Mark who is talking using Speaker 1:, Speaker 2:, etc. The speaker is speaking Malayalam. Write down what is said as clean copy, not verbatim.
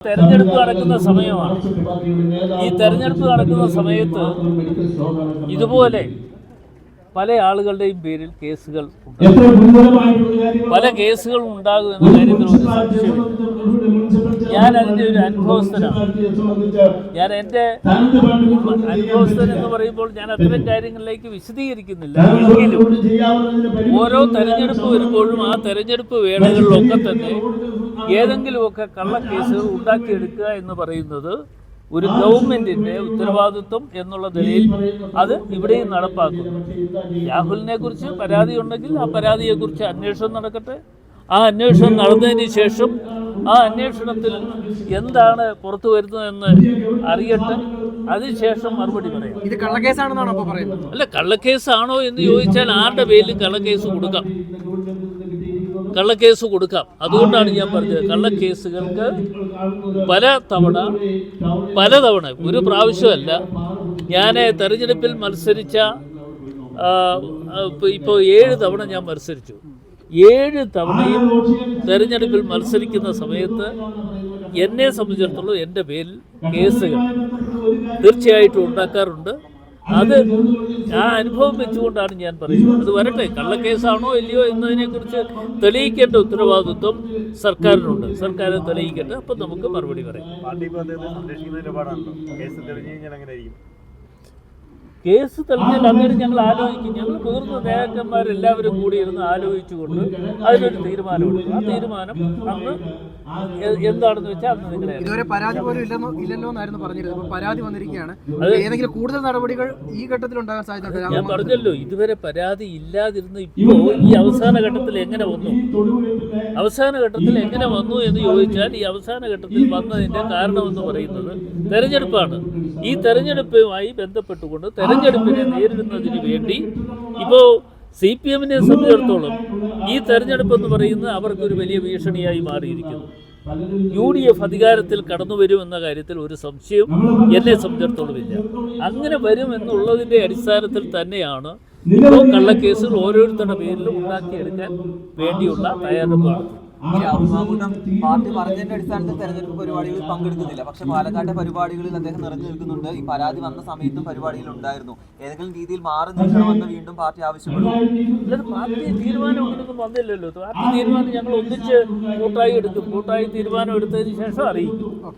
Speaker 1: തെരഞ്ഞെടുപ്പ് നടക്കുന്ന സമയമാണ്. ഈ തെരഞ്ഞെടുപ്പ് നടക്കുന്ന സമയത്ത് ഇതുപോലെ പല ആളുകളുടെയും പേരിൽ കേസുകൾ പല കേസുകളും ഉണ്ടാകുമെന്ന കാര്യത്തിൽ ഒരു സംശയമില്ല. ഞാൻ അതിൻ്റെ ഒരു അനുഭവസ്ഥനാണ്. ഞാൻ എൻ്റെ അനുഭവസ്ഥൻ എന്ന് പറയുമ്പോൾ ഞാൻ അത്തരം കാര്യങ്ങളിലേക്ക് വിശദീകരിക്കുന്നില്ല. എങ്കിലും ഓരോ തെരഞ്ഞെടുപ്പ് വരുമ്പോഴും ആ തെരഞ്ഞെടുപ്പ് വേളകളിലൊക്കെ തന്നെ ഏതെങ്കിലുമൊക്കെ കള്ളക്കേസുകൾ ഉണ്ടാക്കിയെടുക്കുക എന്ന് പറയുന്നത് ഒരു ഗവൺമെൻറ്റിൻ്റെ ഉത്തരവാദിത്വം എന്നുള്ള നിലയിൽ അത് ഇവിടെയും നടപ്പാക്കുന്നു. രാഹുലിനെ കുറിച്ച് പരാതി ഉണ്ടെങ്കിൽ ആ പരാതിയെക്കുറിച്ച് അന്വേഷണം നടക്കട്ടെ. ആ അന്വേഷണം നടന്നതിന് ശേഷം ആ അന്വേഷണത്തിൽ എന്താണ് പുറത്തു വരുന്നതെന്ന് അറിയട്ടെ. അതിനുശേഷം മറുപടി പറയാം.
Speaker 2: ഇത് കള്ളക്കേസാണെന്നാണോ അപ്പോൾ പറയുന്നത്?
Speaker 1: അല്ല, കള്ളക്കേസാണോ എന്ന് ചോദിച്ചാൽ ആരുടെ പേരിൽ കള്ളക്കേസ് കൊടുക്കാം? കള്ളക്കേസ് കൊടുക്കാം. അതുകൊണ്ടാണ് ഞാൻ പറഞ്ഞത്, കള്ളക്കേസുകൾക്ക് പലതവണ ഒരു പ്രാവശ്യമല്ല. ഞാൻ തെരഞ്ഞെടുപ്പിൽ മത്സരിച്ച ഇപ്പോൾ 7 തവണ ഞാൻ മത്സരിച്ചു. 7 തവണയും തെരഞ്ഞെടുപ്പിൽ മത്സരിക്കുന്ന സമയത്ത് എന്നെ സംബന്ധിച്ചിടത്തോളം എൻ്റെ പേരിൽ കേസുകൾ തീർച്ചയായിട്ടും ഉണ്ടാക്കാറുണ്ട്. അത് ആ അനുഭവം വെച്ചുകൊണ്ടാണ് ഞാൻ പറയുന്നത്. അത് വരട്ടെ, കള്ളക്കേസാണോ ഇല്ലയോ എന്നതിനെക്കുറിച്ച് തെളിയിക്കേണ്ട ഉത്തരവാദിത്വം സർക്കാരിനുണ്ട്. സർക്കാർ തെളിയിക്കട്ടെ, അപ്പം നമുക്ക് മറുപടി പറയാം. കേസ് തെളിഞ്ഞാൽ അന്നേരം ഞങ്ങൾ ആലോചിക്കും. ഞങ്ങൾ മുതിർന്ന നേതാക്കന്മാരെല്ലാവരും കൂടി ഇരുന്ന് ആലോചിച്ചുകൊണ്ട് അതിനൊരു തീരുമാനമെടുക്കും. ആ തീരുമാനം അന്ന് എന്താണെന്ന് വെച്ചാൽ അന്ന് നിങ്ങളെ
Speaker 2: ഇതുവരെ പരാതി പോലും ഇല്ലല്ലോ എന്നായിരുന്നു പറഞ്ഞിരുന്നത്. അപ്പോൾ പരാതി വന്നിരിക്കുകയാണ്. ഏതെങ്കിലും കൂടുതൽ നടപടികൾ ഈ ഘട്ടത്തിൽ ഉണ്ടാകാൻ സാധ്യത?
Speaker 1: ഞാൻ പറഞ്ഞല്ലോ, ഇതുവരെ പരാതി ഇല്ലാതിരുന്ന് ഇപ്പോൾ ഈ അവസാന ഘട്ടത്തിൽ എങ്ങനെ വന്നു? അവസാന ഘട്ടത്തിൽ എങ്ങനെ വന്നു എന്ന് ചോദിച്ചാൽ, ഈ അവസാന ഘട്ടത്തിൽ വന്നതിൻ്റെ കാരണമെന്ന് പറയുന്നത് തെരഞ്ഞെടുപ്പാണ്. ഈ തെരഞ്ഞെടുപ്പുമായി ബന്ധപ്പെട്ടുകൊണ്ട് തെരഞ്ഞെടുപ്പിനെ നേരിടുന്നതിന് വേണ്ടി ഇപ്പോൾ CPM-നെ സംബന്ധിച്ചിടത്തോളം ഈ തെരഞ്ഞെടുപ്പ് എന്ന് പറയുന്നത് അവർക്കൊരു വലിയ ഭീഷണിയായി മാറിയിരിക്കുന്നു. UDF അധികാരത്തിൽ കടന്നു വരുമെന്ന കാര്യത്തിൽ ഒരു സംശയവും എന്നെ സംബന്ധിച്ചിടത്തോളം ഇല്ല. അങ്ങനെ വരുമെന്നുള്ളതിൻ്റെ അടിസ്ഥാനത്തിൽ തന്നെയാണ് ഇപ്പോൾ കള്ളക്കേസുകൾ ഓരോരുത്തരുടെ പേരിലും ഉണ്ടാക്കിയെടുക്കാൻ വേണ്ടിയുള്ള തയ്യാറെടുപ്പ് നടത്തുന്നത്.
Speaker 3: പാർട്ടി പറഞ്ഞതിന്റെ അടിസ്ഥാനത്തിൽ തെരഞ്ഞെടുപ്പ് പരിപാടികളിൽ പങ്കെടുക്കുന്നില്ല. പക്ഷെ പാലക്കാട്ടെ പരിപാടികളിൽ അദ്ദേഹം നിറഞ്ഞു നിൽക്കുന്നുണ്ട്. ഈ പരാതി വന്ന സമയത്തും പരിപാടിയിൽ ഉണ്ടായിരുന്നു. ഏതെങ്കിലും രീതിയിൽ മാറി നിൽക്കണമെന്ന് വീണ്ടും പാർട്ടി ആവശ്യപ്പെടും.
Speaker 1: പാർട്ടി തീരുമാനം ഒന്നും വന്നില്ലല്ലോ. പാർട്ടി തീരുമാനം ഞങ്ങൾ ഒന്നിച്ച് കൂട്ടായി എടുക്കും. കൂട്ടായി തീരുമാനം എടുത്തതിന് ശേഷം അറിയിക്കും.